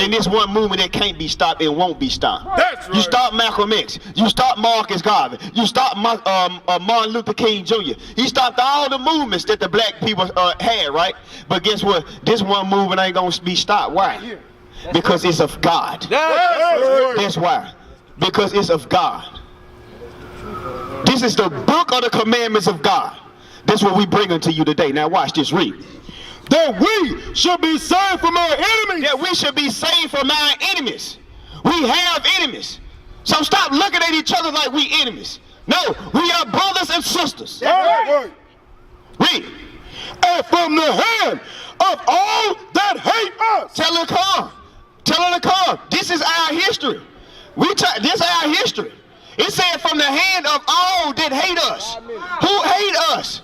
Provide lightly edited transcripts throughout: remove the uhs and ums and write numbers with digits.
And this one movement that can't be stopped and won't be stopped. That's right. You stop Malcolm X. You stop Marcus Garvey. You stop Martin Luther King Jr. He stopped all the movements that the black people had, right? But guess what? This one movement ain't gonna be stopped. Why? Because it's of God. That's why. Because it's of God. This is the book of the commandments of God. That's what we bring unto you today. Now watch this, read. That we should be saved from our enemies. That we should be saved from our enemies. We have enemies. So stop looking at each other like we enemies. No, we are brothers and sisters. Right. Read. And from the hand of all that hate us. Tell her to come. Tell her to come. This is our history. This is our history. It said from the hand of all that hate us. Who hate us?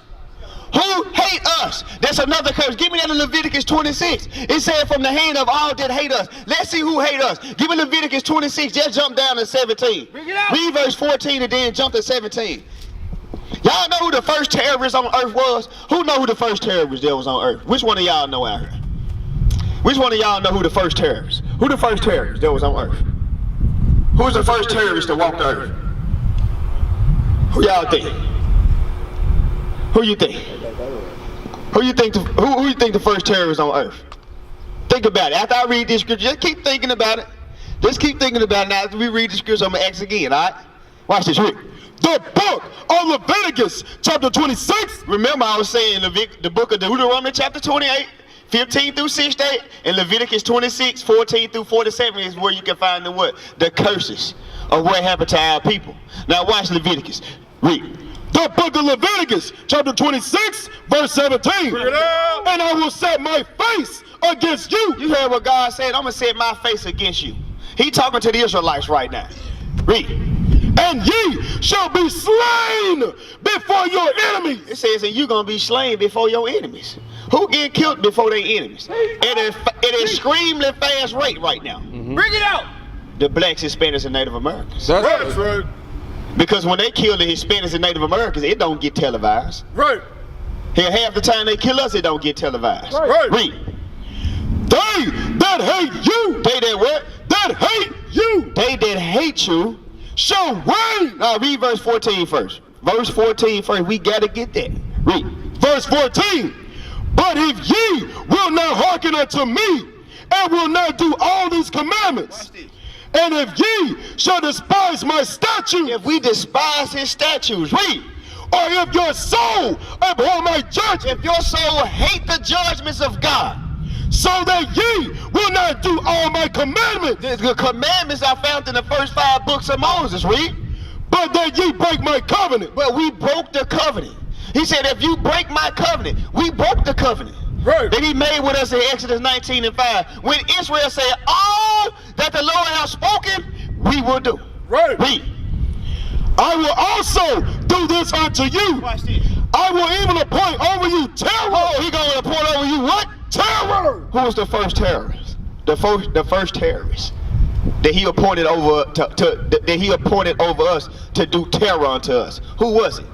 Who hate us? That's another curse. Give me that in Leviticus 26. It said from the hand of all that hate us. Let's see who hate us. Give me Leviticus 26. Just jump down to 17. Read verse 14 and then jump to 17. Y'all know who the first terrorist on earth was? Who know who the first terrorist there was on earth? Which one of y'all know out here? Which one of y'all know who the first terrorist? Who the first terrorist that was on earth? Who was the first terrorist that walked the earth? Who y'all think? Who you think? Who you think the first terrorist on earth? Think about it. After I read this scripture, just keep thinking about it. Just keep thinking about it. Now after we read the scripture, I'm gonna ask again, all right? Watch this, read. The book of Leviticus, chapter 26. Remember I was saying the book of Deuteronomy, chapter 28, 15 through 68, and Leviticus 26, 14 through 47 is where you can find the what? The curses of what happened to our people. Now watch Leviticus. Read. The book of Leviticus, chapter 26, verse 17. And I will set my face against you. You heard what God said? I'm going to set my face against you. He talking to the Israelites right now. Read. And ye shall be slain before your enemies. It says, and you're going to be slain before your enemies. Who get killed before their enemies? At an extremely fast rate right now. Bring it out. The blacks, Hispanics, and Native Americans. That's right. Because when they kill the Hispanics and Native Americans, it don't get televised. Right. Here, half the time they kill us, it don't get televised. Right. Read. They that hate you. They that what? That hate you. They that hate you shall reign. Now read verse 14 first. Verse 14 first. We got to get that. Read. Verse 14. But if ye will not hearken unto me, and will not do all these commandments, and if ye shall despise my statutes, if we despise his statutes, read. Or if your soul abhor my judgment, if your soul hate the judgments of God, so that ye will not do all my commandments. The commandments are found in the first 5 books of Moses, read. But that ye break my covenant. Well, we broke the covenant. He said, if you break my covenant, we broke the covenant. Right. That he made with us in Exodus 19 and 5. When Israel said, all that the Lord has spoken, we will do. Right. Read. I will also do this unto you. Watch this. I will even appoint over you terror. Oh, he going to appoint over you what? Terror. Who was the first terrorist? The first terrorist that he appointed over that he appointed over us to do terror unto us. Who was it?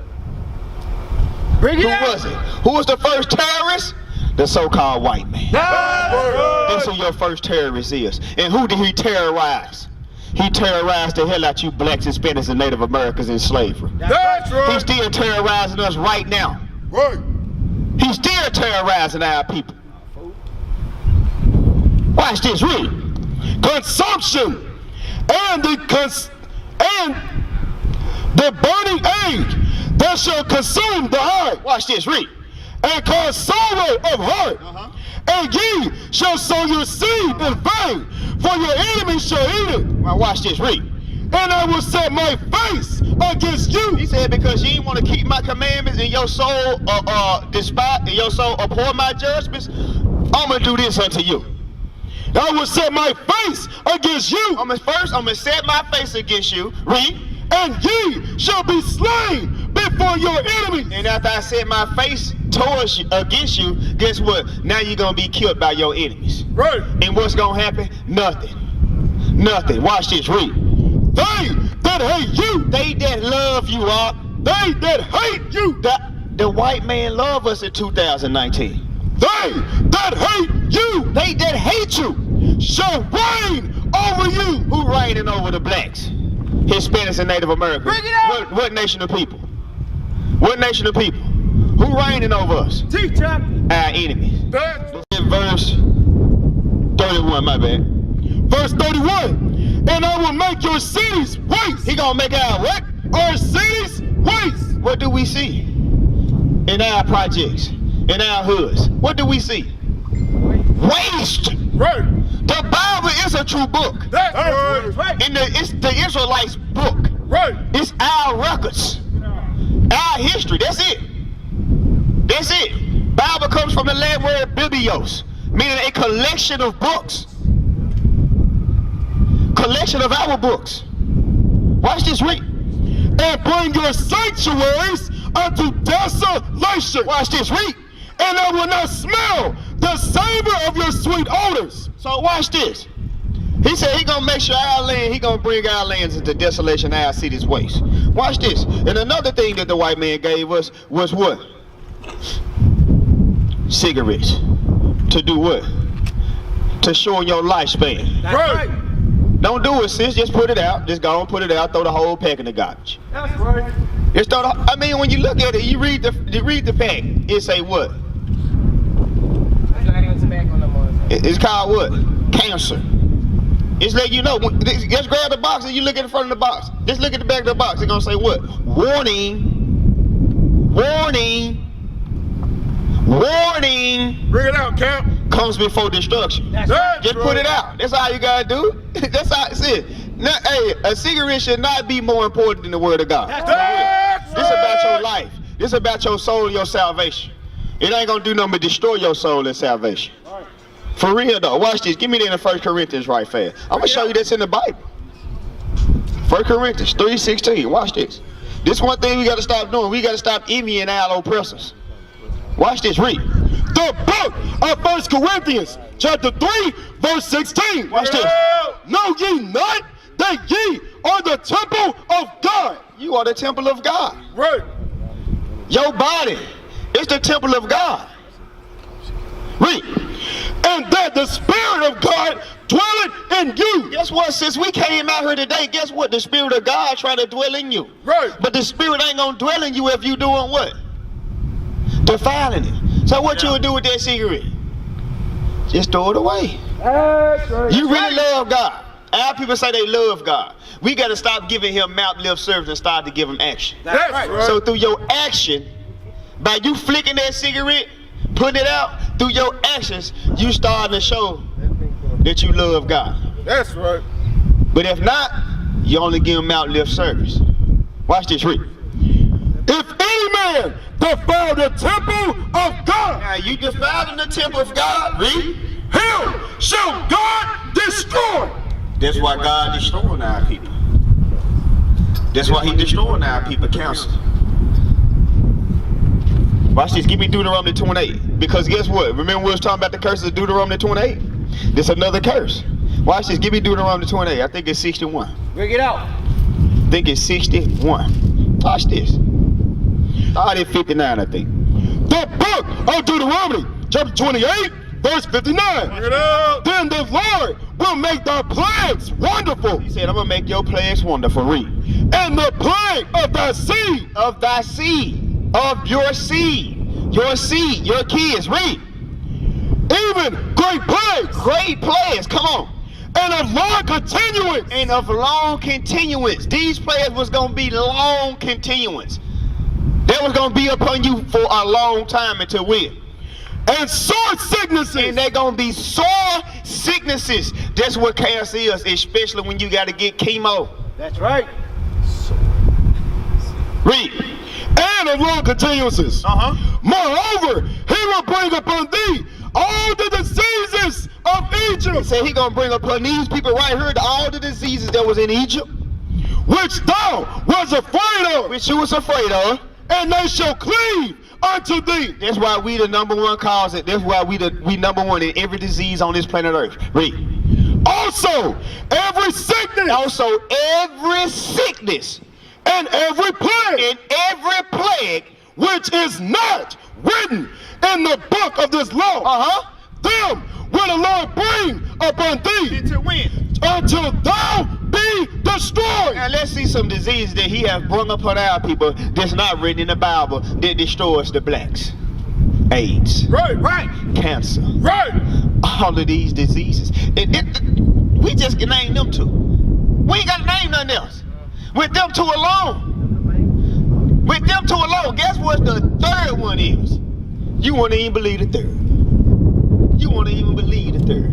Bring it Who out. was it? Who was the first terrorist? The so-called white man. That's who your first terrorist is. And who did he terrorize? He terrorized the hell out you blacks, Hispanics, and Native Americans in slavery. That's right. He's still terrorizing us right now. Right. He's still terrorizing our people. Watch this, read. Consumption and the burning age that shall consume the heart. Watch this, read. And cause sorrow of heart. And ye shall sow your seed in vain, for your enemies shall eat it. Now watch this, read. And I will set my face against you. He said, because you ain't want to keep my commandments and your soul despise and your soul abhor my judgments, I'm gonna do this unto you. I will set my face against you. I'm gonna set my face against you. Read. And ye shall be slain before your enemies. And after I set my face towards you, against you, guess what? Now you're gonna be killed by your enemies. Right. And what's gonna happen? Nothing. Nothing. Watch this. Read. They that hate you. They that love you are. They that hate you. The white man love us in 2019. They that hate you. They that hate you shall reign over you. Who reigning over the blacks, Hispanics, and Native Americans? Bring it out. What nation of people? What nation of people? Who reigning over us? Teach up. Our enemies. That's In verse 31, my bad. verse 31. And I will make your cities waste. He gonna make our what? Our cities waste. What do we see in our projects, in our hoods? What do we see? Waste. Right. The Bible is a true book. That's right. And it's the Israelites' book. Right. It's our records, our history. That's it. That's it. Bible comes from the Latin word biblios, meaning a collection of books. Collection of our books. Watch this, read. And bring your sanctuaries unto desolation. Watch this, read. And I will not smell the savor of your sweet odors. So watch this. He said he gonna make sure our land, he gonna bring our lands into desolation, our cities waste. Watch this. And another thing that the white man gave us was what? Cigarettes. To do what? To shorten your lifespan. That's right. Don't do it, sis. Just put it out. Just go and put it out. Throw the whole pack in the garbage. That's right. Just throw the, I mean, when you look at it, you read the pack. It say what? It's called what? Cancer. It's letting you know. Just grab the box and you look at the front of the box. Just look at the back of the box. It's gonna say what? Warning. Warning. Warning. Bring it out, Cap. Comes before destruction. That's right. Just put it out. That's all you gotta do. That's how it's it. Now, hey, a cigarette should not be more important than the word of God. That's This about your life. This about your soul and your salvation. It ain't gonna do nothing but destroy your soul and salvation. For real though. Watch this. Give me that in 1 Corinthians right fast. I'm gonna show you that's in the Bible. 1 Corinthians 3:16. Watch this. This one thing we gotta stop doing. We gotta stop envying our oppressors. Watch this. Read. The book of 1 Corinthians, chapter 3, verse 16. Watch this. Know ye not that ye are the temple of God? You are the temple of God. Right. Your body is the temple of God. Read. And that the Spirit of God dwelleth in you. Guess what? Since we came out here today, guess what? The Spirit of God trying to dwell in you. Right. But the Spirit ain't gonna dwell in you if you doing what? Defiling it. So what you would do with that cigarette? Just throw it away. That's right. You really love God. Our people say they love God. We got to stop giving him mouth, lip service and start to give him action. That's right. So through your action, by you flicking that cigarette, putting it out, through your actions, you starting to show that you love God. That's right. But if not, you only give him mouth, lip service. Watch this, read. If any man defile the temple of God, Now you defiled in the temple of God, read. him shall God destroy. That's why God destroying our people. That's why he destroying our people counsel. Watch this. Give me Deuteronomy 28. Because guess what? Remember we was talking about the curses of Deuteronomy 28? This another curse. Watch this. Give me Deuteronomy 28. I think it's 61. Bring it out. I think it's 61. Watch this. Oh, it's 59, I think. The book of Deuteronomy, chapter 28, verse 59. Bring it out. Then the Lord will make thy plagues wonderful, He said, I'm going to make your plagues wonderful. Read. and the plague of thy seed, Of thy seed. Of your seed. Your seed. Your kids. Read. even great plagues, Great plagues. Come on. and of long continuance. And of long continuance. These plagues was going to be long continuance. That was going to be upon you for a long time until when? And sore sicknesses. And they're going to be sore sicknesses. That's what cancer is, especially when you got to get chemo. That's right. Read. And of long continuances. Uh-huh. Moreover, he will bring upon thee all the diseases of He Egypt, said he going to bring upon these people right here all the diseases that was in Egypt, which thou was afraid of, which you was afraid of. and they shall cleave unto thee. That's why we the number one cause. That's why we number one in every disease on this planet Earth. Read. Also, every sickness Also, every sickness and every plague and every plague, which is not written in the book of this law, uh-huh, them will the Lord bring upon thee Until when? until thou be destroyed. Now let's see some diseases that he has brought upon our people that's not written in the Bible that destroys the blacks. AIDS. Right. Cancer. Right. All of these diseases. We just can name them two. We ain't got to name nothing else. With them two alone. Guess what the third one is? You won't even believe the third.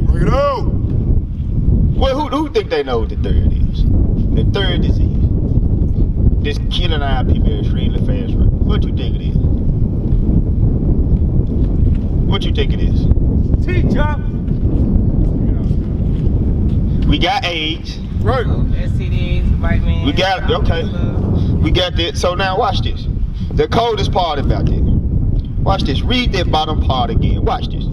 Bring it out. Well, who think they know what the third is? The third disease. This killing our people at extremely fast rate. What you think it is? Teacher. We got AIDS. Right. STDs, vitamin. We got that. So now watch this. The coldest part about this. Watch this. Read that bottom part again. Watch this.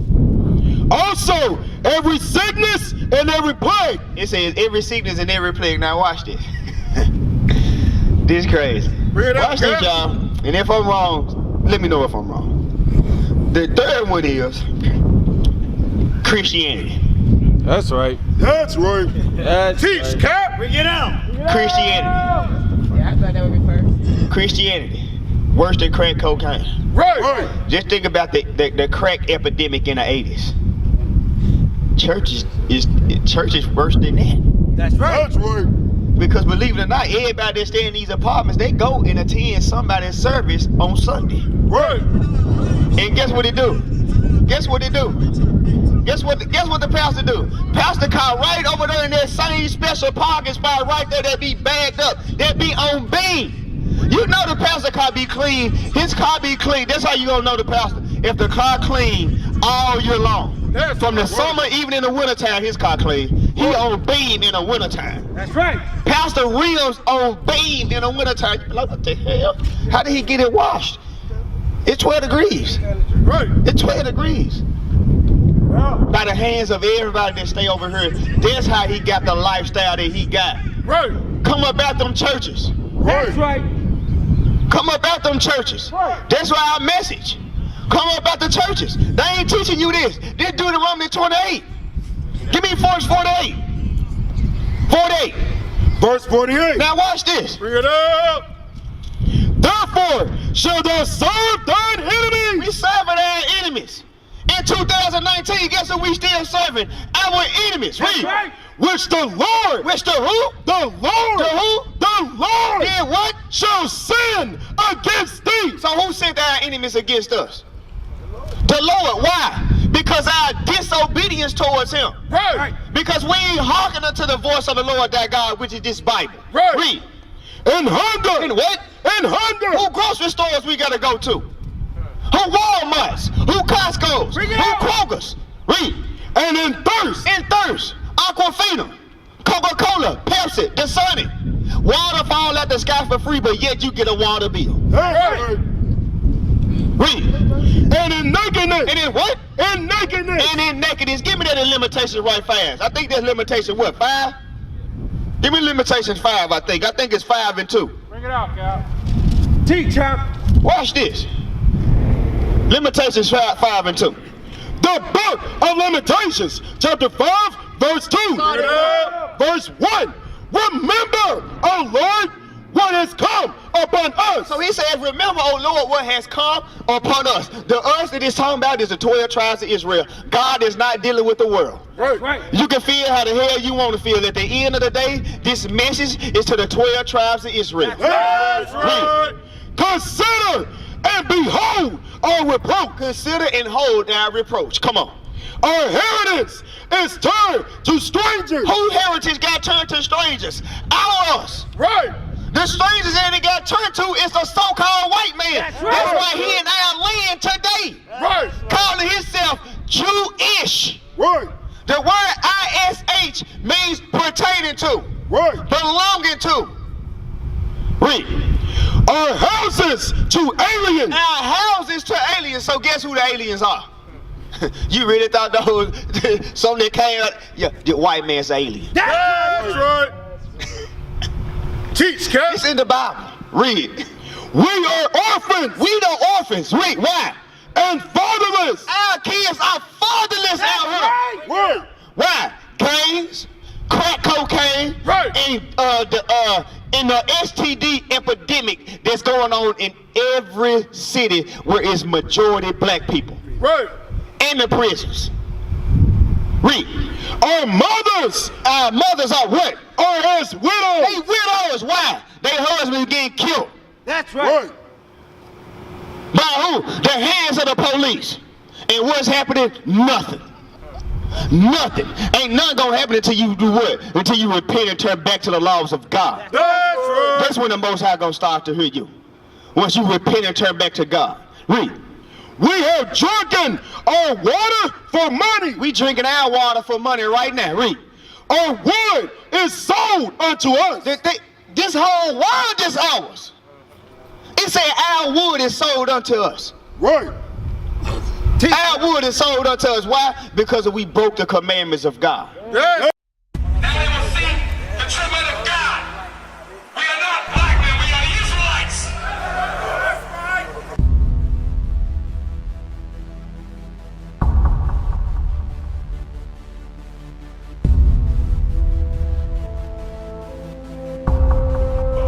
Also, every sickness and every plague. It says every sickness and every plague. Now watch this. This crazy. Bring it up, Watch this, girl. y'all. And if I'm wrong, let me know if I'm wrong. The third one is Christianity. That's right. That's right. Teach, Cap. Bring it out. Christianity. Yeah, I thought that would be first. Christianity. Worse than crack cocaine. Right. Just think about the crack epidemic in the 80s. Church is worse than that. That's right. That's right. Because believe it or not, everybody that stay in these apartments, they go and attend somebody's service on Sunday. Right. And guess what it do? Guess what the pastor do? Pastor car right over there in that same special parking spot right there that be bagged up, that be on beam. You know the pastor car be clean, his car be clean. That's how you gonna know the pastor. If the car clean all year long. That's From the right. summer, even in the wintertime, his car clean. He on beam in the wintertime. That's right. Pastor Rios on beam in the wintertime. You be like, what the hell? How did he get it washed? It's 12 degrees. Right. It's 12 degrees. By the hands of everybody that stay over here. That's how he got the lifestyle that he got. Right. Come up out them churches. That's right. Come up out them churches. That's why our message. Come up out the churches. They ain't teaching you this. They do Deuteronomy 28. Give me verse 48. 48. Verse 48. Now watch this. Bring it out. Therefore shall thou serve thine enemies. We serving our enemies. In 2019, guess who we still serving? Our enemies. Read. Right. Which the Lord, Which the who? the Lord, The who? the Lord Did what? shall send against thee. So who sent our enemies against us? The Lord. Why? Because our disobedience towards him. Right. Because we ain't hearkening unto the voice of the Lord thy God, which is this Bible. Right. Read. And hunger. And what? And hunger. Who grocery stores we gotta go to? Who Walmarts? Who Costco's? Bring Who it out. Kroger's? Read. And in thirst. In thirst. Aquafina. Coca-Cola. Pepsi. Dasani. Water fall out the sky for free, but yet you get a water bill. That's Right. right. Read. And in nakedness. And in what? In nakedness. And in nakedness. Give me that in limitation right fast. I think that's limitation what? 5? Give me limitation 5, I think. I think it's 5 and 2. Bring it out, Cap. Teach, Cap. Watch this. Limitations 5 and 2. The book of Lamentations, chapter 5, verse 2. Bring it out. Verse 1. Remember, O Lord, what has come upon us. So he says, remember, O Lord, what has come upon us. The us that he's talking about is the 12 tribes of Israel. God is not dealing with the world. Right. You can feel how the hell you want to feel. At the end of the day, this message is to the 12 tribes of Israel. That's right. Consider and behold our reproach. Consider and hold our reproach. Come on. Our inheritance is turned to strangers. Who heritage got turned to strangers? Ours. Right. The strangers that it got turned to is the so-called white man. That's right. That's why he in our land today. Right. Calling himself Jewish. Right. The word ISH means pertaining to, Right. belonging to. Read. Our houses to aliens. Our houses to aliens. So guess who the aliens are? You really thought those something that came out? Yeah, the white man's alien. That's right. Teach, Cap. It's in the Bible. Read. We are orphans We the orphans. Read. Why? and fatherless. Our kids are fatherless out here. Right. Why? Gangs, crack cocaine, Right. and the STD epidemic that's going on in every city where it's majority black people. Right. In the prisons. Read. Our mothers Our mothers are what? are as widows. They widows. Why? Their husbands getting killed. That's right. Right. By who? The hands of the police. And what's happening? Nothing. Nothing. Ain't nothing gonna happen until you do what? Until you repent and turn back to the laws of God. That's right. That's when the Most High gonna start to hear you. Once you repent and turn back to God. Read. We have drunken our water for money. We drinking our water for money right now. Read. Our wood is sold unto us. This whole world is ours. It said our wood is sold unto us. Right. Our wood is sold unto us. Why? Because we broke the commandments of God. Yeah. Now they will see the treatment of God. We are not black men, we are the Israelites.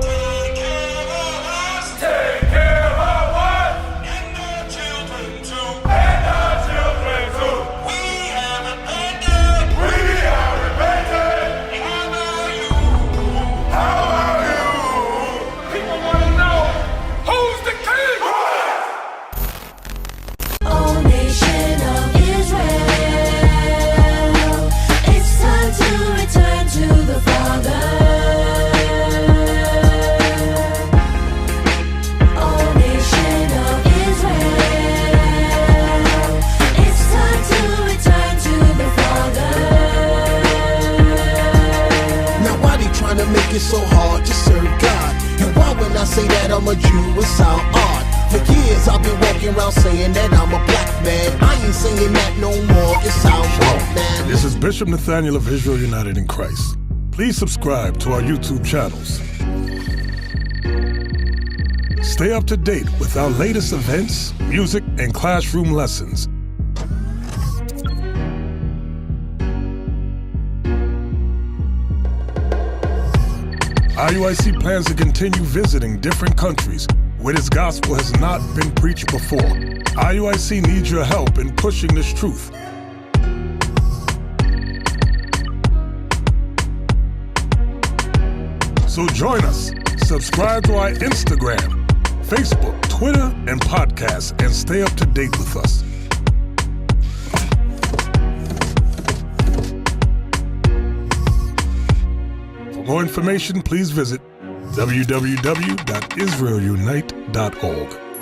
Take care of us. Take care of us. And our children too. And our children too. We have abandoned. We are repentant. How are you? How are you? People want to know who's the king. O nation of Israel, it's time to return to the Father. O nation of Israel, it's time to return to the Father. Now why they trying to make it so hard to serve God? And why when I say that I'm a Jew it sound odd? For years I've been walking around saying that I'm a black man. I ain't saying that no more, it sounds wrong, man. This is Bishop Nathaniel of Israel United in Christ. Please subscribe to our YouTube channels. Stay up to date with our latest events, music, and classroom lessons. IUIC plans to continue visiting different countries where this gospel has not been preached before. IUIC needs your help in pushing this truth. So join us. Subscribe to our Instagram, Facebook, Twitter, and podcast, and stay up to date with us. For more information, please visit www.israelunite.org.